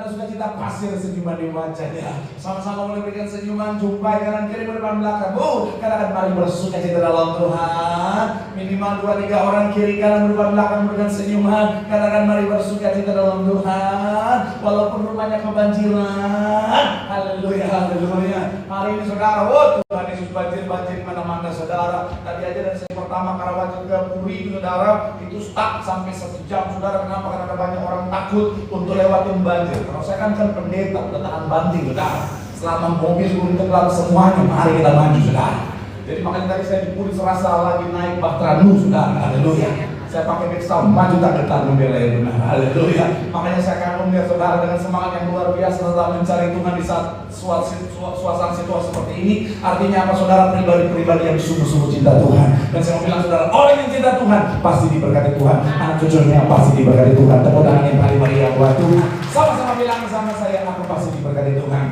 ada sukacita, pasti ada senyuman di wajahnya. Sama-sama boleh berikan senyuman, jumpai kanan kiri depan belakang. Katakan mari bersukacita dalam Tuhan. Minimal 2-3 orang kiri kanan depan belakang berikan senyuman. Katakan mari bersukacita dalam Tuhan. Walaupun rumahnya kebanjiran. Haleluya, haleluya. Hari ini saudara, Tuhan Yesus banjir mana-mana saudara. Tadi aja dari saya pertama Karawaci ke Puri saudara, itu stuck sampai 1 jam saudara. Kenapa? Karena ada banyak orang takut untuk lewatin banjir. Kalau saya kan pendeta, udah tahan banting saudara. Selama mobil untuk lalu semuanya, mari kita maju saudara. Jadi makanya tadi saya di Puri serasa lagi naik Bahtera Nu saudara. Haleluya. Saya pakai backsound, maju tak getar membela yang benar. Haleluya. Makanya saya akan melihat saudara dengan semangat yang luar biasa tetap mencari Tuhan di saat suasana situasi seperti ini. Artinya apa saudara? Pribadi-pribadi yang sungguh-sungguh cinta Tuhan. Dan saya mau bilang saudara, orang yang cinta Tuhan pasti diberkati Tuhan. Anak cucunya pasti diberkati Tuhan. Tepuk tangan yang paling meriah buat Tuhan. Sama-sama bilang bersama saya, aku pasti diberkati Tuhan.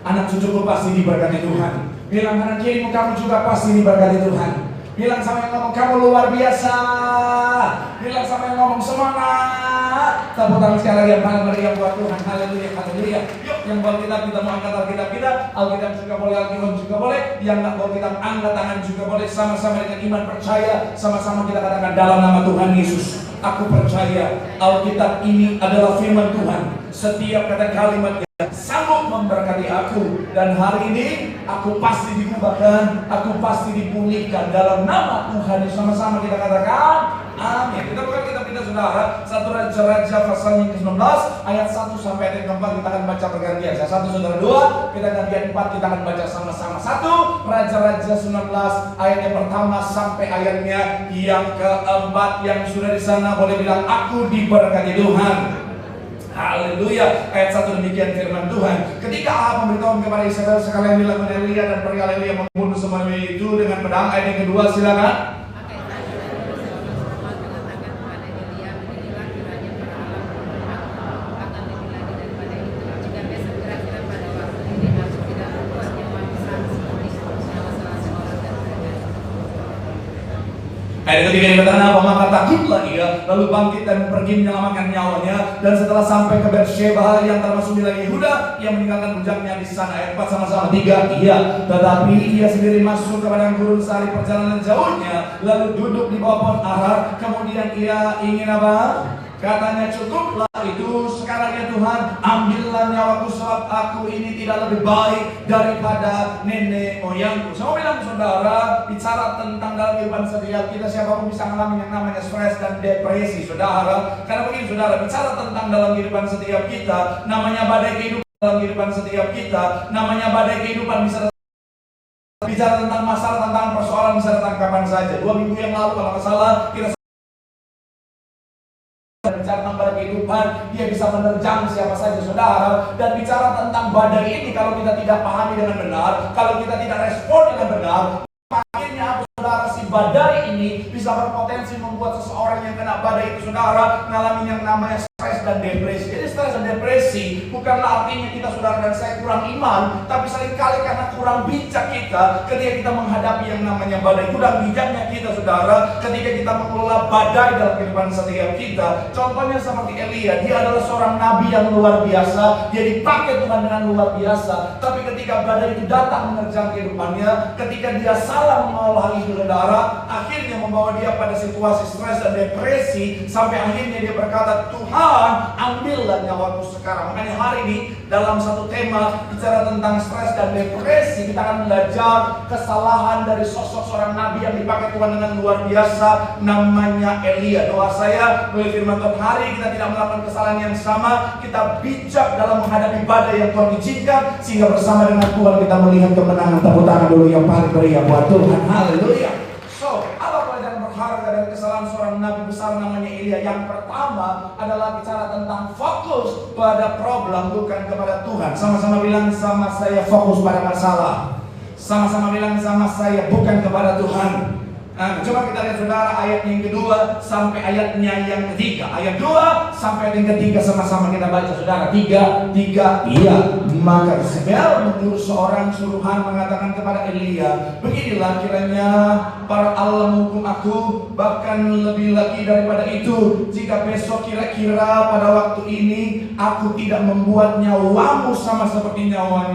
Anak cucuku pasti diberkati Tuhan. Bilang kanan kirimu, kamu juga pasti diberkati Tuhan. Bilang sama yang ngomong, kamu luar biasa. Bilang sama yang ngomong, semangat. Tepuk tangan sekali lagi yang paling meriah buat Tuhan. Haleluya, haleluya. Yuk, yang bawa kitab kita mau angkat Alkitab kita. Alkitab juga boleh, Alkitab juga boleh. Yang nggak bawa kitab angkat tangan juga boleh. Sama-sama dengan iman percaya. Sama-sama kita katakan dalam nama Tuhan Yesus, aku percaya Alkitab ini adalah firman Tuhan. Setiap kata kalimat sanggup memberkati aku, dan hari ini aku pasti diubahkan, aku pasti dipulihkan dalam nama Tuhan. Sama-sama kita katakan amin. Kita buka kitab kita saudara, 1 Raja-Raja pasal yang ke-19 ayat 1 sampai ayat yang ke-4 kita akan baca bergantian. 1 saudara 2, kita gantian 4, kita akan baca sama-sama. 1 Raja-Raja 19 ayat yang pertama sampai ayatnya yang ke-4. Yang sudah di sana boleh bilang aku diberkati Tuhan. Haleluya. Ayat 1 demikian firman Tuhan. Ketika Ahab memberitahu kepada Israel sekalian dilakukan Elia dan perihal Elia membunuh semuanya itu dengan pedang. Ayat yang kedua silakan. Ayat ketiga dikatakan apa? Maka takutlah ia, lalu bangkit dan pergi menyelamatkan nyawanya. Dan setelah sampai ke Beersheba yang termasuk wilayah Yehuda, ia meninggalkan bujangnya di sana. Ayat 4 sama-sama 3. Iya, tetapi ia sendiri masuk ke padang gurun sehari perjalanan jauhnya, lalu duduk di bawah pohon ara. Kemudian ia ingin apa? Katanya, cukuplah itu sekarang ya Tuhan, ambillah nyawaku sebab aku ini tidak lebih baik daripada nenek moyangku. Saya mau bilang saudara, bicara tentang dalam kehidupan setiap kita, siapapun bisa mengalami yang namanya stres dan depresi saudara. Karena begini saudara, bicara tentang dalam kehidupan setiap kita, namanya badai kehidupan dalam kehidupan setiap kita, namanya badai kehidupan bisa bicara tentang masalah, tentang persoalan bisa datang kapan saja. 2 minggu yang lalu kalau nggak salah kita bicara tentang badai kehidupan, dia bisa menerjang siapa saja saudara. Dan bicara tentang badai ini, kalau kita tidak pahami dengan benar, kalau kita tidak respon dengan benar, akhirnya apa saudara, si badai ini bisa berpotensi membuat seseorang yang kena badai itu saudara mengalami yang namanya stres dan depresi. Jadi stres dan depresi bukanlah artinya kita saudara dan saya kurang iman, tapi seringkali karena kurang bijak kita ketika kita menghadapi yang namanya badai. Kurang bijaknya kita saudara ketika kita mengelola badai dalam kehidupan setiap kita. Contohnya seperti Elia, dia adalah seorang nabi yang luar biasa, dia dipakai Tuhan dengan luar biasa. Tapi ketika badai itu datang menerjang kehidupannya, ketika dia salah mengelola hal itu saudara, akhirnya membawa dia pada situasi stres dan depresi, sampai akhirnya dia berkata, Tuhan ambillah nyawaku sekarang. Makanya hari ini dalam satu tema bicara tentang stres dan depresi, kita akan belajar kesalahan dari sosok seorang nabi yang dipakai Tuhan dengan luar biasa, namanya Elia. Doa saya melalui firman Tuhan hari kita tidak melakukan kesalahan yang sama, kita bijak dalam menghadapi badai yang Tuhan izinkan, sehingga bersama dengan Tuhan kita melihat kemenangan. Tepuk tangan dulu yang paling meriah buat Tuhan. Haleluya. So, apa pelajaran berharga dari kesalahan seorang nabi besar namanya Elia? Yang pertama adalah bicara tentang fokus pada problem, bukan kepada Tuhan. Sama-sama bilang sama saya, fokus pada masalah. Sama-sama bilang sama saya, bukan kepada Tuhan. Nah, coba kita lihat saudara ayat yang kedua sampai ayatnya yang ketiga. Ayat 2 sampai yang ketiga sama-sama kita baca saudara. 3. Iya. Maka Isabel menurut seorang suruhan mengatakan kepada Elia, beginilah kiranya para Allah menghukum aku, bahkan lebih lagi daripada itu, jika besok kira-kira pada waktu ini aku tidak membuat nyawamu sama seperti nyawa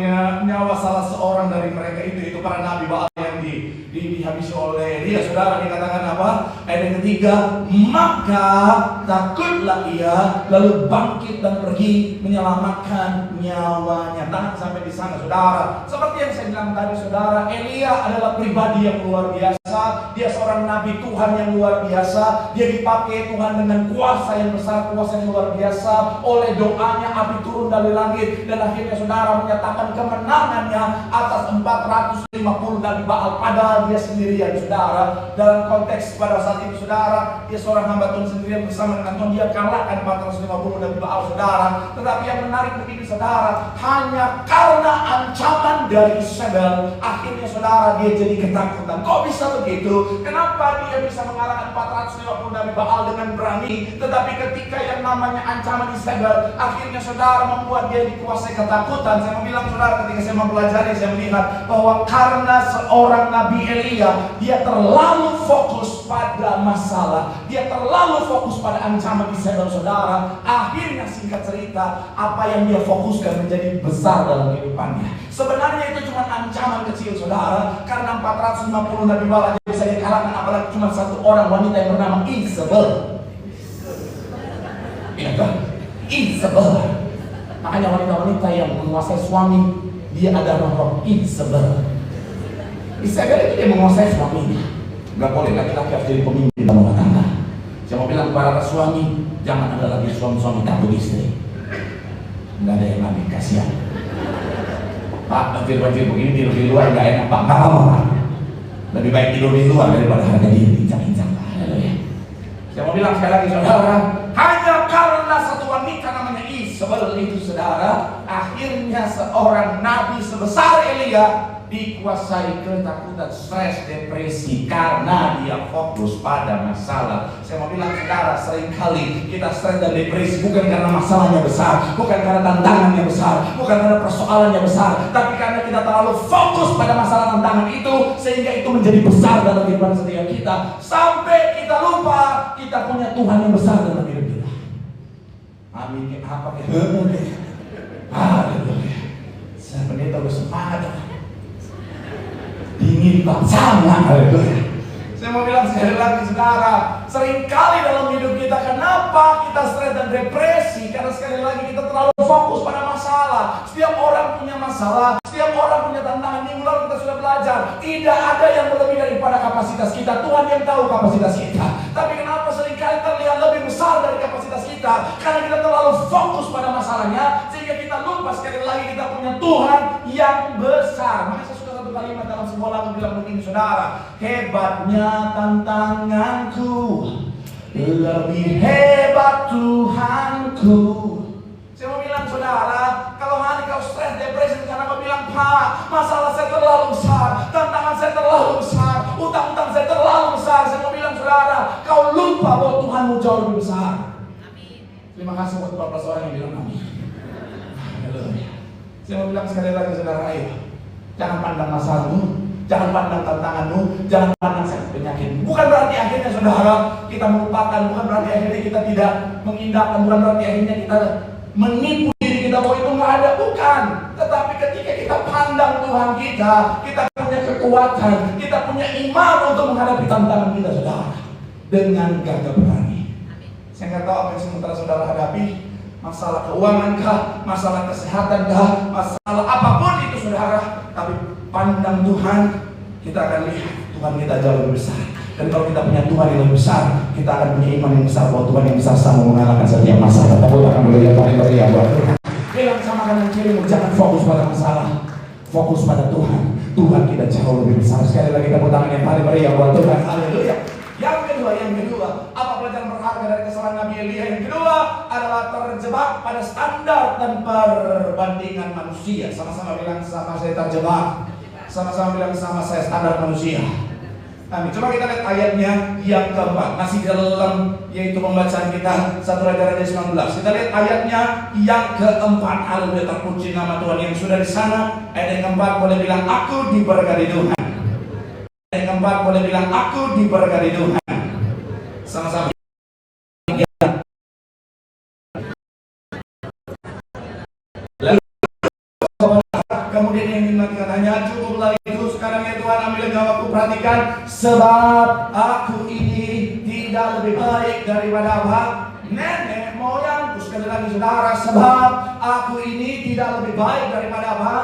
salah seorang dari mereka itu para nabi Baal yang dihabisi oleh dia. Saudara, dikatakan apa? Ayat yang ketiga, maka takutlah ia, lalu bangkit dan pergi menyelamatkan nyawanya. Tahan sampai di sana saudara. Seperti yang saya bilang tadi saudara, Elia adalah pribadi yang luar biasa. Dia seorang nabi Tuhan yang luar biasa. Dia dipakai Tuhan dengan kuasa yang besar, kuasa yang luar biasa. Oleh doanya api turun dari langit, dan akhirnya saudara menyatakan kemenangannya atas 450 nabi Baal, padahal dia sendirian saudara. Dalam konteks pada saat itu saudara, dia seorang hamba Tuhan sendirian bersama dengan Tuhan. Dia kalahkan 450 nabi Baal saudara. Tetapi yang menarik begini saudara, hanya karena ancaman dari Isabel, akhirnya saudara dia jadi ketakutan. Kok bisa begitu? Kenapa dia bisa mengalahkan 450 nabi Baal dengan berani? Tetapi ketika yang namanya ancaman Isabel, akhirnya saudara membuat dia dikuasai ketakutan. Saya mau bilang saudara, ketika saya mempelajari, saya melihat bahwa karena seorang Nabi Elia, dia terlalu fokus pada masalah, dia terlalu fokus pada ancaman Isabel saudara. Akhirnya singkat cerita, apa yang dia fokuskan menjadi besar dalam kehidupannya. Sebenarnya itu cuma ancaman kecil saudara, karena 450 nabi Baal aja bisa dikalahkan, apalagi cuma satu orang wanita yang bernama Isabel. Iya kan? Isabel. Makanya wanita-wanita yang menguasai suami, dia ada roh Isabel. Isabel itu dia menguasai suaminya. Gak boleh laki-laki harus jadi pemimpin dalam rumah tangga. Saya mau bilang para suami, jangan ada lagi suami-suami takut istri. Gak ada yang lagi, kasihan. Pak, banjir-banjir begini tidur di luar gak enak Pak. Gak apa-apa. Lebih baik tidur di luar daripada harga diri injak-injak. Saya mau bilang sekali lagi saudara, hanya karena satu wanita namanya Isabel itu saudara, akhirnya seorang nabi sebesar Elia dikuasai ketakutan, stres, depresi karena dia fokus pada masalah. Saya mau bilang saudara, seringkali kita stres dan depresi bukan karena masalahnya besar, bukan karena tantangannya besar, bukan karena persoalannya besar, tapi karena kita terlalu fokus pada masalah tantangan itu, sehingga itu menjadi besar dalam kehidupan setiap kita, sampai kita lupa kita punya Tuhan yang besar dalam hidup kita. Amin. Apa kita? Haleluya. Saya pendeta udah semangat. Dingin Pak, sama. Haleluya. Saya mau bilang sekali lagi saudara, seringkali dalam hidup kita kenapa kita stres dan depresi? Karena sekali lagi kita terlalu fokus pada masalah. Setiap orang punya masalah, setiap orang punya tantangan. Minggu lalu kita sudah belajar, tidak ada yang lebih daripada kapasitas kita. Tuhan yang tahu kapasitas kita. Tapi kenapa seringkali terlihat lebih besar dari kapasitas kita? Karena kita terlalu fokus pada masalahnya, sehingga kita lupa sekali lagi kita punya Tuhan yang besar. Maka saya suka satu kalimat dalam sebuah lagu bilang begini saudara, hebatnya tantanganku, lebih hebat Tuhanku. Saya mau bilang saudara, kalau hari kau stres, depresi, karena kau bilang Pak, masalah saya terlalu besar, tantangan saya terlalu besar, utang-utang saya terlalu besar. Saya mau bilang saudara, kau lupa bahwa Tuhanmu jauh lebih besar. Amin. Terima kasih buat 14 orang yang bilang amin. Haleluya. Saya mau bilang sekali lagi saudara, ayo, jangan pandang masalahmu, jangan pandang tantanganmu, jangan pandang sakit penyakitmu. Bukan berarti akhirnya saudara kita melupakan, bukan berarti akhirnya kita tidak mengindahkan, bukan berarti akhirnya kita menipu diri kita bahwa itu nggak ada, bukan. Tetapi ketika kita pandang Tuhan kita punya kekuatan, kita punya iman untuk menghadapi tantangan kita saudara, dengan gagah berani. Saya nggak tahu apa yang sementara saudara hadapi, masalah keuangan kah, masalah kesehatan kah, masalah apapun itu saudara, tapi pandang Tuhan, kita akan lihat Tuhan kita jauh lebih besar. Dan kalau kita punya Tuhan yang lebih besar, kita akan punya iman yang besar bahwa Tuhan yang besar sama mengalahkan setiap masalah. Kita akan melihat Tuhan buat Tuhan. Bilang sama kanan kirimu, jangan fokus pada masalah, fokus pada Tuhan. Tuhan kita jauh lebih besar. Sekali lagi tepuk tangan yang paling meriah buat Tuhan. Haleluya. Yang kedua, apa pelajaran berharga dari kesalahan Nabi Elia? Yang kedua adalah terjebak pada standar dan perbandingan manusia. Sama-sama bilang sama saya terjebak. Sama-sama bilang sama saya standar manusia. Amin. Coba kita lihat ayatnya yang keempat, masih dalam yaitu pembacaan kita 1 Raja-Raja 19. Kita lihat ayatnya yang keempat. Haleluya, terpuji nama Tuhan. Yang sudah di sana, ayat yang keempat boleh bilang aku diberkati Tuhan. Ayat yang keempat boleh bilang aku diberkati Tuhan. Sama-sama. Kemudian yang dimati katanya, cukuplah itu sekarang ya Tuhan, ambil nyawaku, perhatikan, sebab aku ini tidak lebih baik daripada apa? Nenek moyangku. Sekali lagi saudara, sebab aku ini tidak lebih baik daripada apa?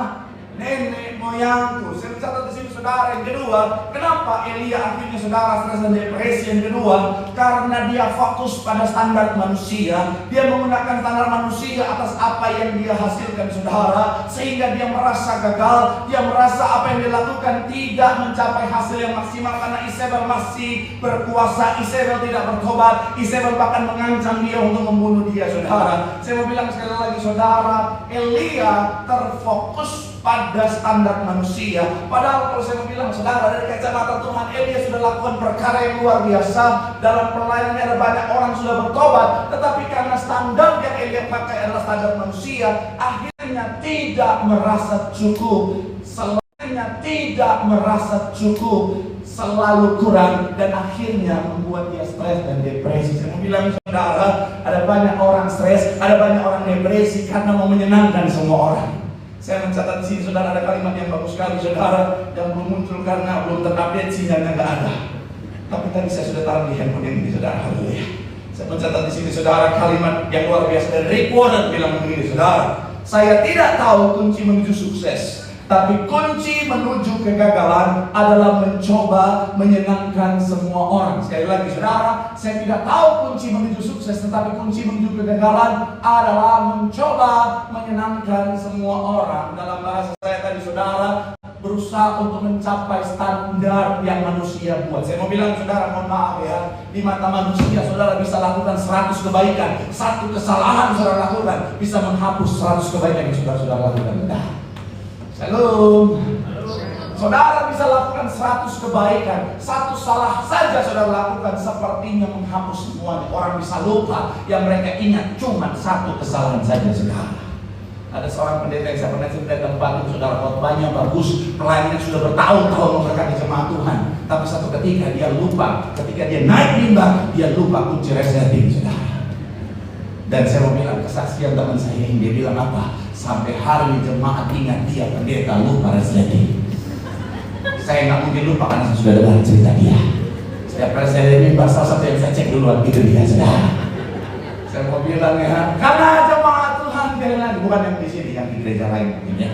Nenek moyangku. Saya mencatat di sini saudara. Yang kedua, kenapa Elia akhirnya saudara stres dan depresi? Yang kedua, karena dia fokus pada standar manusia. Dia menggunakan standar manusia atas apa yang dia hasilkan saudara, sehingga dia merasa gagal. Dia merasa apa yang dia lakukan tidak mencapai hasil yang maksimal, karena Isabel masih berkuasa. Isabel tidak bertobat. Isabel bahkan mengancam dia untuk membunuh dia saudara. Saya mau bilang sekali lagi saudara, Elia terfokus pada standar manusia. Padahal kalau saya mau bilang saudara, dari kacamata Tuhan, Elia sudah lakukan perkara yang luar biasa. Dalam pelayanannya ada banyak orang sudah bertobat, tetapi karena standar yang Elia pakai adalah standar manusia, akhirnya tidak merasa cukup. Selanjutnya tidak merasa cukup, selalu kurang, dan akhirnya membuat dia stres dan depresi. Saya mau bilang saudara, ada banyak orang stres, ada banyak orang depresi karena mau menyenangkan semua orang. Saya mencatat di sini saudara, ada kalimat yang bagus sekali saudara, yang belum muncul karena belum terupdate, sinyalnya nggak ada. Tapi tadi saya sudah taruh di handphone yang ini saudara. Haleluya. Saya mencatat di sini saudara, kalimat yang luar biasa dari Rick Warren bilang begini saudara, saya tidak tahu kunci menuju sukses, tapi kunci menuju kegagalan adalah mencoba menyenangkan semua orang. Sekali lagi saudara, saya tidak tahu kunci menuju sukses, tetapi kunci menuju kegagalan adalah mencoba menyenangkan semua orang. Dalam bahasa saya tadi saudara, berusaha untuk mencapai standar yang manusia buat. Saya mau bilang saudara, mohon maaf ya, di mata manusia saudara bisa lakukan 100 kebaikan, satu kesalahan saudara lakukan bisa menghapus 100 kebaikan yang saudara lakukan. Shalom. Saudara bisa lakukan 100 kebaikan, satu salah saja saudara lakukan sepertinya menghapus semuanya. Orang bisa lupa, yang mereka ingat cuma satu kesalahan saja saudara. Ada seorang pendeta yang saya pernah cerita tempat itu saudara, khotbahnya bagus, pelayanannya sudah bertahun-tahun memberkati jemaat Tuhan, tapi satu ketika dia lupa, ketika dia naik mimbar, dia lupa kunci resleting saudara. Dan saya mau bilang kesaksian teman saya yang dia bilang apa? Sampai hari jemaat ingat dia pendeta lupa resleting. Saya nggak mungkin lupa karena saya sudah dengar cerita dia. Setiap kali saya mimbar, salah satu yang saya cek duluan itu dia saudara. Saya mau bilang ya, karena jemaat Tuhan sekali lagi, bukan yang di sini, yang di gereja lain mungkin ya,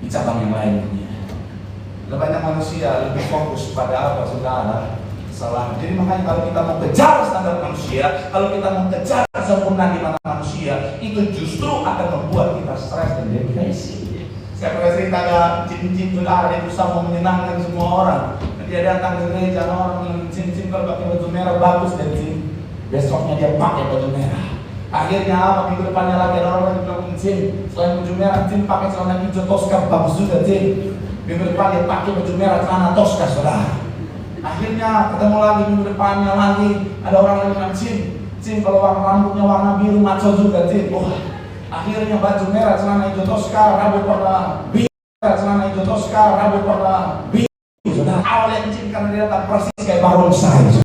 di cabang yang lain mungkin ya. Lebih banyak manusia lebih fokus pada apa saudara? Salah. Jadi makanya kalau kita mau kejar standar manusia, kalau kita mau kejar sempurna di mata manusia, itu justru akan membuat kita stres dan depresi. Saya pernah cerita ada jin-jin saudara, dia berusaha mau menyenangkan semua orang. Dia datang ke gereja, orang bilang jin-jin kalau pakai baju merah bagus, dan jin besoknya dia pakai baju merah. Akhirnya apa, minggu depannya lagi ada orang lagi bilang jin, selain baju merah jin pakai celana hijau Tosca, bagus juga jin. Minggu depan dia pakai baju merah celana Tosca saudara. Akhirnya ketemu lagi minggu depannya lagi ada orang lagi bilang jin kalau warna rambutnya warna biru maco juga jin. Akhirnya baju merah celana hijau Tosca, rambut warna biru, celana hijau Tosca, rambut warna biru. Sudah awalnya jin karena dia datang persis kayak barongsai.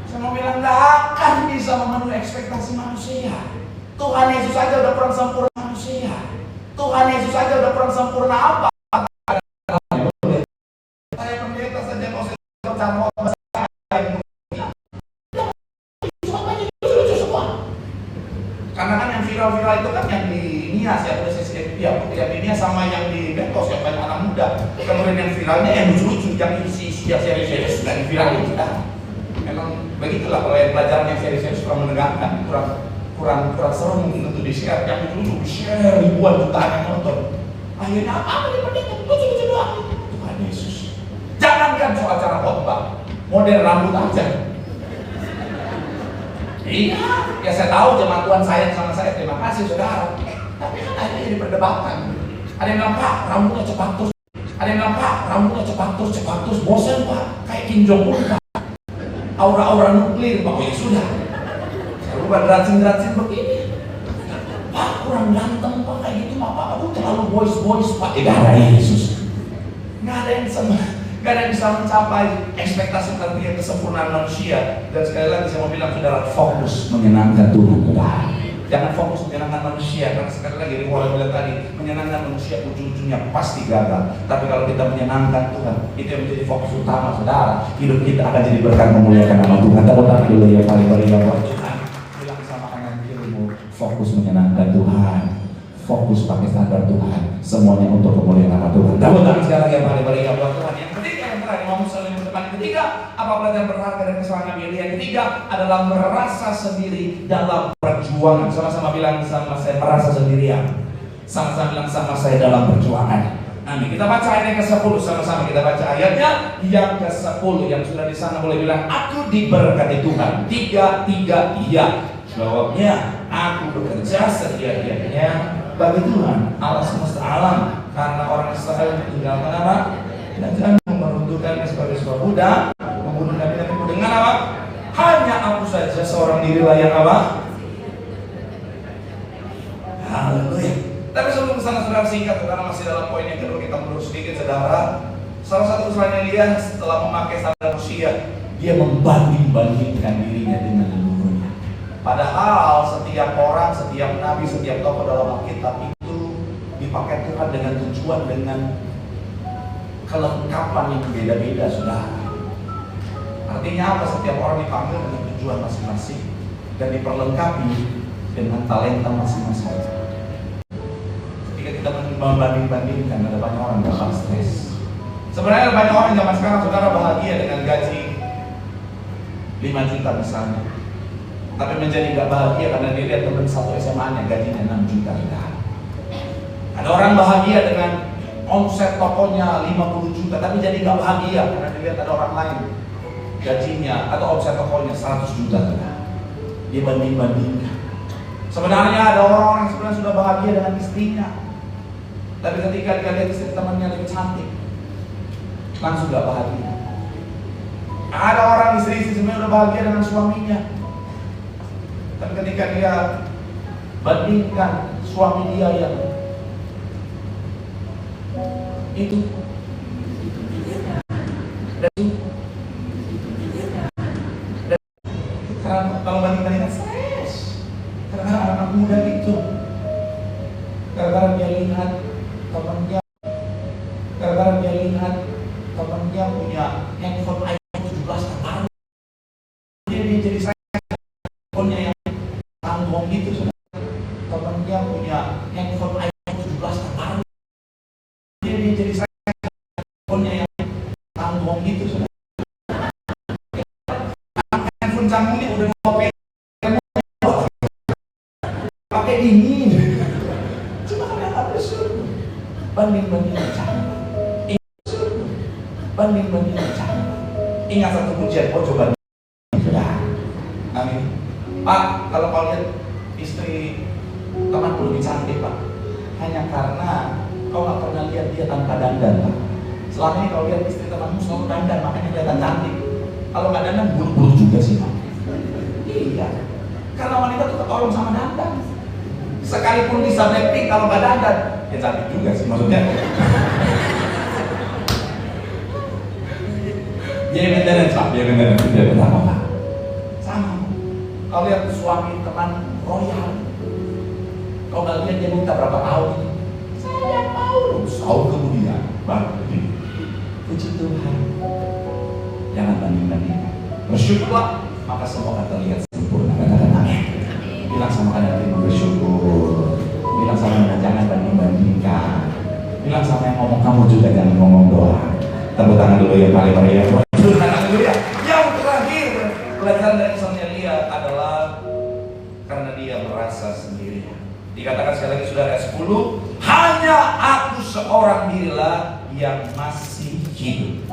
Saya mau bilang gak akan bisa memenuhi ekspektasi manusia. Tuhan Yesus saja udah kurang sempurna manusia. Tuhan Yesus saja udah kurang sempurna apa? Saya pendeta saja kalau saya bercanda karena kan yang viral-viral itu kan yang di Nias ya, yang di Nias sama yang di Bentos yang banyak anak muda. Kemudian yang viralnya yang lucu-lucu, yang isi yang serius-serius nggak diviralin sudah. Memang begitulah kalau yang pelajaran yang serius-serius kurang menegangkan, kurang seru mungkin untuk di-share. Yang lucu di-share ribuan jutaan yang nonton. Akhirnya apa nih pendeta? Lucu-lucu doang. Tuhan Yesus. Jangankan soal cara khotbah, model rambut aja. Iya, ya saya tahu jemaat Tuhan sayang sama saya, terima kasih saudara. Tapi kan akhirnya diperdebatkan. Ada yang bilang, Pak, rambutnya cepat terus. Ada yang bilang, Pak, rambutnya cepat terus, bosan Pak, kayak Kim Jong Un Pak. Aura-aura nuklir Pak, oh ya sudah. Saya lupa deracin begini. Pak, kurang ganteng Pak, kayak gitu Pak, aku terlalu boys Pak. Darah Yesus. Nggak ada yang bisa mencapai ekspektasi tertinggi kesempurnaan manusia. Dan sekali lagi saya mau bilang saudara, fokus menyenangkan Tuhan saudara. Jangan fokus menyenangkan manusia, karena sekali lagi Riwala bilang tadi, menyenangkan manusia ujung-ujungnya pasti gagal. Tapi kalau kita menyenangkan Tuhan, itu yang menjadi fokus utama saudara. Hidup kita akan jadi berkat memuliakan nama Tuhan. Tepuk tangan dulu ya kali-kali ya Tuhan. Bilang sama kanan kirimu, fokus menyenangkan Tuhan. Fokus pakai sadar Tuhan, semuanya untuk kemuliaan nama Tuhan. Tepuk tangan sekali lagi yang paling ya buat Tuhan. Yang ketiga yang terakhir, ngomong selalu yang depan. Ketiga, apa pelajaran berharga dari kesalahan Nabi Elia? Yang ketiga adalah merasa sendiri dalam perjuangan. Sama-sama bilang sama saya, merasa sendirian. Sama-sama bilang sama saya dalam perjuangan. Amin. Kita baca ayat yang ke-10, sama-sama kita baca ayatnya yang ke-10. Yang sudah di sana boleh bilang, aku diberkati Tuhan. Tiga iya. Jawabnya, aku bekerja setia-tianya bagi Tuhan Allah semesta alam, karena orang Israel meninggalkan apa? Dan jangan meruntuhkannya sebagai sebuah budak, membunuh nabi-nabiku dengan apa? Hanya aku saja seorang dirilah yang apa? Haleluya. Tapi sebelum kesana saudara singkat, karena masih dalam poin yang kedua kita mundur sedikit saudara. Salah satu kesalahan Elia setelah memakai standar manusia, dia membanding-bandingkan dirinya dengan leluhurnya. Padahal setiap orang, setiap nabi, setiap tokoh dalam Alkitab itu dipakai Tuhan dengan tujuan, dengan kelengkapan yang berbeda-beda saudara. Artinya apa? Setiap orang dipanggil dengan tujuan masing-masing dan diperlengkapi dengan talenta masing-masing. Ketika kita membanding-bandingkan, ada banyak orang yang bakal stres. Sebenarnya ada banyak orang zaman sekarang saudara bahagia dengan gaji 5 juta misalnya, tapi menjadi gak bahagia karena dia lihat teman satu SMA-nya gajinya 6 juta. Ada orang bahagia dengan omset tokonya 50 juta, tapi jadi gak bahagia karena dia lihat ada orang lain gajinya atau omset tokonya 100 juta. Dia banding-bandingkan. Sebenarnya ada orang-orang yang sebenarnya sudah bahagia dengan istrinya, tapi ketika dia lihat istri temannya lebih cantik, langsung gak bahagia. Ada orang istri sebenarnya udah bahagia dengan suaminya, tapi ketika dia bandingkan suami dia yang itu karena kalau banding-bandingkan stres, karena anak muda itu gara-gara dia lihat temannya punya handphone iPhone 17 terbaru, dia jadi handphonenya yang tanggung gitu saudara. Temannya punya handphone iPhone 17 terbaru, dia jadi handphonenya yang tanggung gitu saudara. Handphone canggih ini udah pakai dingin, cuma karena apa bersyukur. Banding-bandingkan ingat satu pujian, coba sudah. Amin. Pak, kalau kau lihat istri temanku lebih cantik Pak, hanya karena kau gak pernah lihat dia tanpa dandan Pak. Selama ini kau lihat istri temanmu selalu dandan, makanya kelihatan cantik. Kalau gak dandan, buru-buru juga sih Pak. Iya, karena wanita tuh ketolong sama dandan. Sekalipun bisa Blackpink, kalau gak dandan, ya cantik juga sih maksudnya. Dia beneran Pak, dia beneran Pak. Sama. Kau lihat suami teman royal, kau gak lihat dia minta berapa tahun? Saya mau tahun kemudian baru puji Tuhan. Jangan banding-bandingkan. Bersyukurlah, maka semua akan terlihat sempurna. Katakan amin. Bilang sama kanan kirimu bersyukur. Bilang sama yang jangan banding-bandingkan. Bilang sama yang ngomong kamu juga jangan ngomong doang. Tepuk tangan dulu ya paling meriah. Yang terakhir pelajaran dari kisahnya Elia adalah karena dia merasa sendiri. Dikatakan sekali lagi sudah ayat 10, hanya aku seorang dirilah yang masih hidup.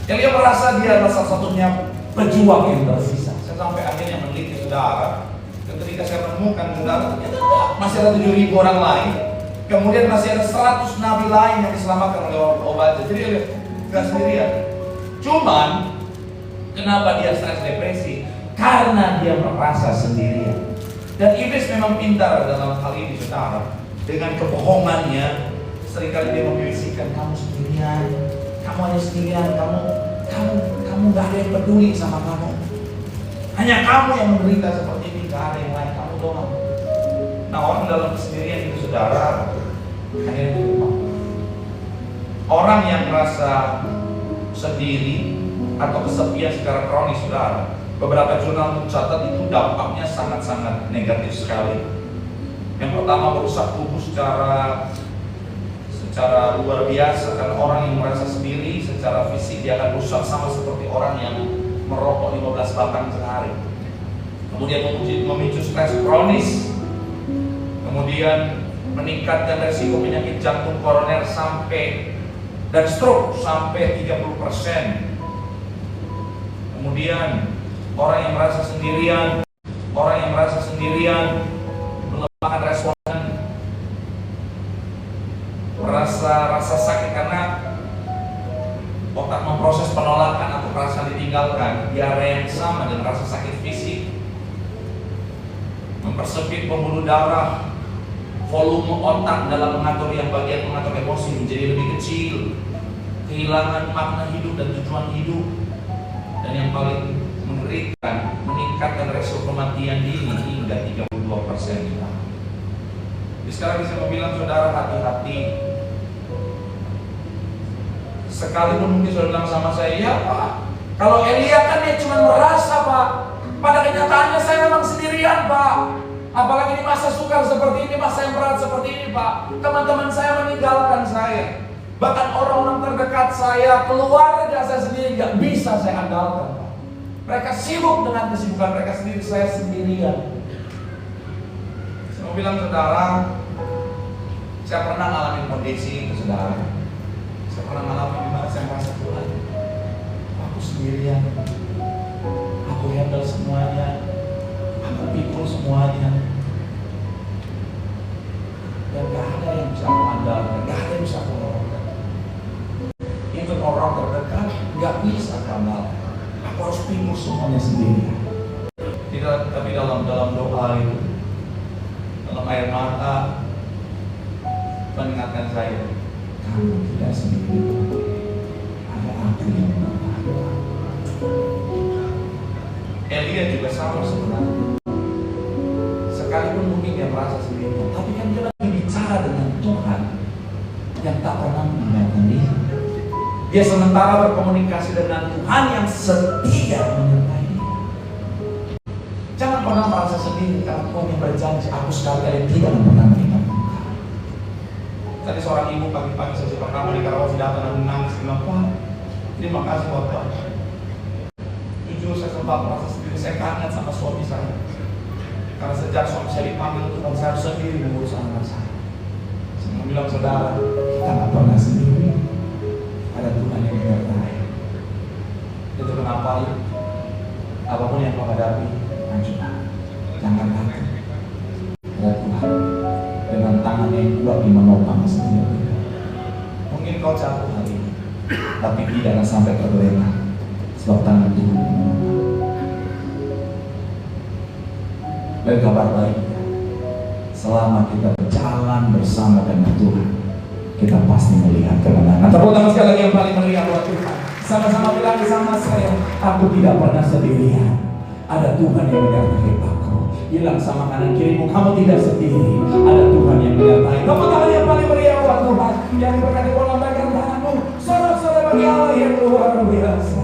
Elia merasa dia adalah salah satunya pejuang yang tersisa. Saya sampai akhirnya meneliti saudara. Dan ketika saya menemukan saudara, ternyata masih ada 7.000 orang lain. Kemudian masih ada 100 nabi lain yang diselamatkan oleh obatnya. Jadi gak sendirian. Cuman kenapa dia stres depresi? Karena dia merasa sendirian. Dan iblis memang pintar dalam hal ini saudara. Dengan kebohongannya, seringkali dia membisikkan, kamu sendirian, kamu hanya sendirian, kamu gak ada yang peduli sama kamu. Hanya kamu yang menderita seperti ini, gak ada yang lain, kamu doang. Nah, orang dalam kesendirian itu saudara, akhirnya lupa. Orang yang merasa sendiri atau kesepian secara kronis saudara, beberapa jurnal mencatat itu dampaknya sangat-sangat negatif sekali. Yang pertama, merusak tubuh secara luar biasa. Karena orang yang merasa sendiri secara fisik dia akan rusak sama seperti orang yang merokok 15 batang sehari. Kemudian memicu stres kronis. Kemudian meningkatkan resiko penyakit jantung koroner dan stroke sampai 30%. Kemudian orang yang merasa sendirian melemahkan respon, rasa sakit karena otak memproses penolakan atau perasaan ditinggalkan. Diare yang sama dengan rasa sakit fisik, mempersempit pembuluh darah, volume otak dalam bagian mengatur emosi menjadi lebih kecil, kehilangan makna hidup dan tujuan hidup, dan yang paling mengerikan, meningkatkan resiko kematian dini hingga 32%. Jadi sekarang bisa membilang saudara, hati-hati. Sekalipun mungkin saudara bilang sama saya, ya Pak, kalau Elia kan dia cuma merasa Pak, pada kenyataannya saya memang sendirian Pak. Apalagi di masa sukar seperti ini, masa yang berat seperti ini Pak, teman-teman saya meninggalkan saya. Bahkan orang-orang terdekat saya, keluarga saya sendiri gak bisa saya andalkan Pak. Mereka sibuk dengan kesibukan mereka sendiri, saya sendirian. Saya mau bilang saudara, saya pernah ngalamin kondisi itu saudara. Saya pernah ngalamin dimana saya merasa Tuhan, aku sendirian, aku handle semuanya, aku pikul semuanya, dan gak ada yang bisa aku andalkan, gak ada yang bisa aku nolongkan. Even orang terdekat gak bisa aku andalkan. Aku harus pikul semuanya sendiri. Tapi dalam doa itu, dalam air mata, mengingatkan saya, kamu tidak sendiri. Ada aku yang menemani. Elia juga sama sebenarnya. Sekalipun mungkin dia merasa sendiri, tapi kan dia lagi bicara dengan Tuhan yang tak pernah meninggalkan dia. Dia sementara berkomunikasi dengan Tuhan yang setia menyertai dia. Jangan pernah merasa sendiri karena Tuhan yang berjanji, aku sekali-kali tidak pernah meninggalkan. Tadi seorang ibu pagi-pagi sesi pertama di Karawaci datang dan menangis, bilang, Tuhan, terima kasih buat Tuhan. Jujur saya sempat merasa sendiri, saya kangen sama suami saya. Karena sejak suami saya dipanggil Tuhan, saya harus sendiri mengurus anak saya. Saya mau bilang saudara, kita gak pernah sendiri. Ada Tuhan yang menyertai. Itu kenapa apapun yang kau hadapi, lanjutlah. Jangan takut. Ada Tuhan dengan tangan yang kuat di menopang sendiri. Mungkin kau jatuh hari ini, tapi tidaklah sampai tergeletak, sebab tangan Tuhan menopang. Dan kabar baiknya, selama kita berjalan bersama dengan Tuhan, kita pasti melihat kemenangan. Tepuk tangan sekali lagi yang paling meriah buat Tuhan. Sama-sama bilang bersama saya, aku tidak pernah sendirian. Ada Tuhan yang menyertai aku. Bilang sama kanan kirimu, kamu tidak sendiri. Ada Tuhan yang menyertai. Tepuk tangan yang paling meriah buat Tuhan. Yang berkati bola bagian tanganmu. Sorak-sorak bagi Allah yang luar biasa.